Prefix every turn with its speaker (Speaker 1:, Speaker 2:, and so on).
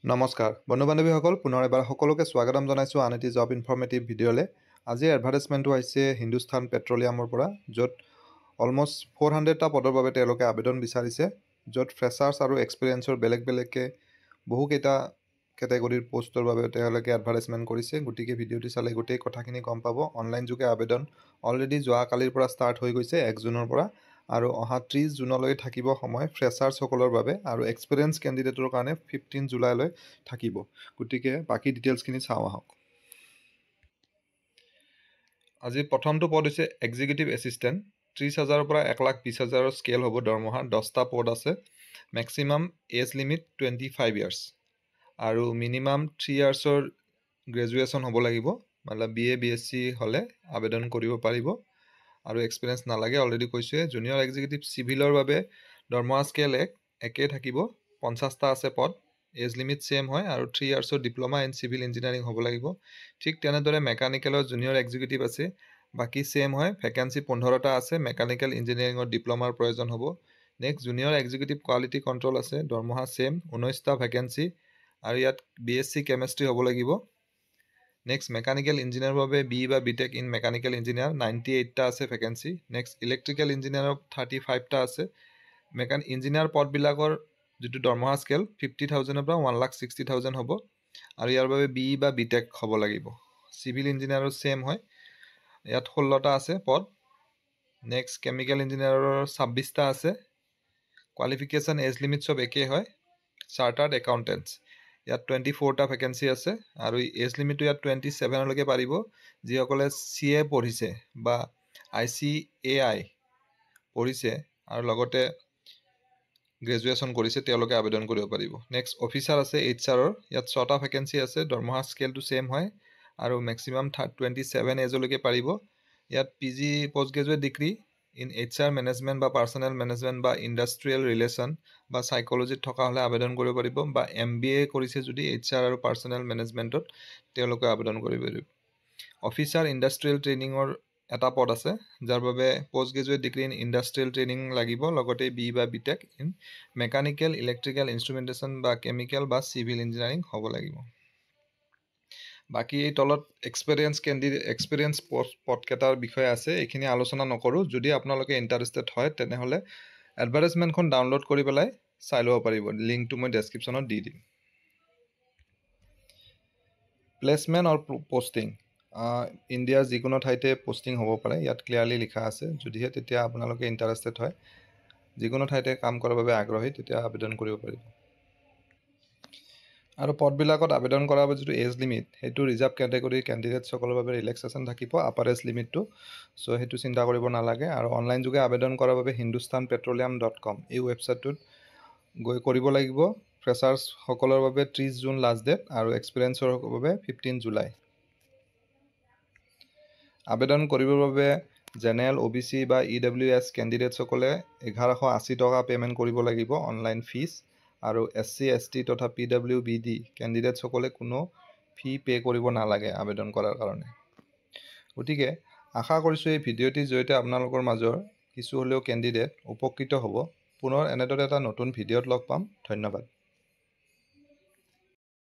Speaker 1: নমস্কাৰ বন্ধু বান্ধৱীসকল পুনৰ এবাৰ সকলোকে স্বাগতম জনাইছোঁ আন এটি জব ইনফৰ্মেটিভ ভিডিঅ'লৈ। আজি এডভাৰটাইজমেণ্টটো আহিছে হিন্দুস্তান পেট্ৰলিয়ামৰ পৰা, য'ত অলমষ্ট 400টা পদৰ বাবে তেওঁলোকে আবেদন বিচাৰিছে, য'ত ফ্ৰেছাৰ্ছ আৰু এক্সপিৰিয়েঞ্চৰ বেলেগকৈ বহুকেইটা কেটেগৰীৰ পোষ্টৰ বাবে তেওঁলোকে এডভাৰটাইজমেণ্ট কৰিছে। গতিকে ভিডিঅ'টি চালে গোটেই কথাখিনি গম পাব। অনলাইন যোগে আবেদন অলৰেডি যোৱাকালিৰ পৰা ষ্টাৰ্ট হৈ গৈছে 1 জুনৰ পৰা, আৰু অহা 30 জুনলৈ থাকিব সময় ফ্ৰেছাৰ্ছসকলৰ বাবে, আৰু এক্সপিৰিয়েঞ্চ কেণ্ডিডেটৰ কাৰণে 15 জুলাইলৈ থাকিব। গতিকে বাকী ডিটেইলছখিনি চাওঁ আহক। আজি প্ৰথমটো পদ হৈছে এক্সিকিউটিভ এছিষ্টেণ্ট। 30,000ৰ পৰা 1,20,000 স্কেল হ'ব দৰমহা। 10টা পদ আছে। মেক্সিমাম এজ লিমিট 25 ইয়াৰ্ছ, আৰু মিনিমাম 3 ইয়াৰ্ছৰ গ্ৰেজুৱেশ্যন হ'ব লাগিব। মানে BA BSc হ'লে আবেদন কৰিব পাৰিব, আৰু এক্সপিৰিয়েঞ্চ নালাগে, অলৰেডি কৈছোৱে। জুনিয়ৰ এক্সিকিউটিভ চিভিলৰ বাবে দৰমহা স্কেল একেই থাকিব। 50টা আছে পদ। এজ লিমিট ছেম হয়, আৰু 3 ইয়াৰ্ছৰ ডিপ্ল'মা ইন চিভিল ইঞ্জিনিয়াৰিং হ'ব লাগিব। ঠিক তেনেদৰে মেকানিকেলৰ জুনিয়ৰ এক্সিকিউটিভ আছে, বাকী ছেম হয়। ভেকেঞ্চি 15টা আছে। মেকানিকেল ইঞ্জিনিয়াৰিঙৰ ডিপ্ল'মাৰ প্ৰয়োজন হ'ব। Next junior executive quality control আছে, দৰমহা ছেম, 19টা ভেকেঞ্চি, আৰু ইয়াত BSc কেমেষ্ট্ৰি হ'ব লাগিব। নেক্সট মেকানিকেল ইঞ্জিনিয়াৰৰ বাবে BE বা BTech ইন মেকানিকেল ইঞ্জিনিয়াৰ 98টা আছে ভেকেঞ্চি। নেক্সট ইলেক্ট্ৰিকেল ইঞ্জিনিয়াৰৰ 35টা আছে। ইঞ্জিনিয়াৰ পদবিলাকৰ যিটো দৰমহা স্কেল 50,000ৰ পৰা 1,60,000 হ'ব, আৰু ইয়াৰ বাবে BE বা BTech হ'ব লাগিব। চিভিল ইঞ্জিনিয়াৰৰ ছেম হয়, ইয়াত 16টা আছে পদ। নেক্সট কেমিকেল ইঞ্জিনিয়াৰৰ 26টা আছে। কোৱালিফিকেশ্যন এজ লিমিট চব একেই হয়। চাৰ্টাৰ্ড একাউণ্টেণ্টছ ইয়াত 24টা ভেকেঞ্চি আছে, আৰু এজ লিমিটটো ইয়াত 27লৈকে পাৰিব। যিসকলে CA পঢ়িছে বা ICAI পঢ়িছে আৰু লগতে গ্ৰেজুৱেশ্যন কৰিছে, তেওঁলোকে আবেদন কৰিব পাৰিব। নেক্সট অফিচাৰ আছে HR-ৰ, ইয়াত 6টা ভেকেঞ্চি আছে। দৰমহা স্কেলটো ছেম হয়, আৰু মেক্সিমাম 27 এজলৈকে পাৰিব। ইয়াত PG post graduate degree in HR management বা পাৰ্চনেল মেনেজমেণ্ট বা ইণ্ডাষ্ট্ৰিয়েল ৰিলেশ্যন বা চাইক'লজিত থকা হ'লে আবেদন কৰিব পাৰিব, বা MBA কৰিছে যদি HR আৰু পাৰ্চনেল মেনেজমেণ্টত, তেওঁলোকে আবেদন কৰিব পাৰিব। অফিচাৰ ইণ্ডাষ্ট্ৰিয়েল ট্ৰেইনিঙৰ এটা পদ আছে, যাৰ বাবে post graduate degree in industrial training লাগিব, লগতে BE বা BTech ইন মেকানিকেল, ইলেক্ট্ৰিকেল, ইনষ্ট্ৰুমেণ্টেশ্যন বা কেমিকেল বা চিভিল ইঞ্জিনিয়াৰিং হ'ব লাগিব। বাকী এই তলত এক্সপিৰিয়েঞ্চ পদকেইটাৰ বিষয়ে আছে, এইখিনি আলোচনা নকৰোঁ। যদি আপোনালোকে ইণ্টাৰেষ্টেড হয় তেনেহ'লে এডভাৰটাইজমেণ্টখন ডাউনলোড কৰি পেলাই চাই ল'ব পাৰিব। লিংকটো মই ডেছক্ৰিপশ্যনত দি দিম। প্লেচমেণ্ট আৰু পষ্টিং ইণ্ডিয়াৰ যিকোনো ঠাইতে পষ্টিং হ'ব পাৰে, ইয়াত ক্লিয়াৰলি লিখা আছে। যদিহে তেতিয়া আপোনালোকে ইণ্টাৰেষ্টেড হয়, যিকোনো ঠাইতে কাম কৰাৰ বাবে আগ্ৰহী, তেতিয়া আবেদন কৰিব পাৰিব। আৰু পদবিলাকত আবেদন কৰাৰ বাবে যিটো এজ লিমিট, সেইটো ৰিজাৰ্ভ কেটেগৰীৰ কেণ্ডিডেটসকলৰ বাবে ৰিলেক্সেশ্যন থাকিব, আপাৰ এজ লিমিটটো। চ' সেইটো চিন্তা কৰিব নালাগে। আৰু অনলাইন যোগে আবেদন কৰাৰ বাবে hindustanpetroleum.com এই ৱেবছাইটটোত গৈ কৰিব লাগিব। ফ্ৰেছাৰ্ছসকলৰ বাবে 30 জুন লাষ্ট ডেট, আৰু এক্সপিৰিয়েঞ্চৰ বাবে 15 জুলাই। আবেদন কৰিবৰ বাবে জেনেৰেল, OBC বা EWS কেণ্ডিডেটসকলে 1180 টকা পে'মেণ্ট কৰিব লাগিব অনলাইন ফিজ, আৰু SC ST তথা PWBD কেণ্ডিডেটসকলে কোনো ফি পে' কৰিব নালাগে আবেদন কৰাৰ কাৰণে। গতিকে আশা কৰিছোঁ এই ভিডিঅ'টিৰ জৰিয়তে আপোনালোকৰ মাজৰ কিছু হ'লেও কেণ্ডিডেট উপকৃত হ'ব। পুনৰ এনেদৰে এটা নতুন ভিডিঅ'ত লগ পাম। ধন্যবাদ।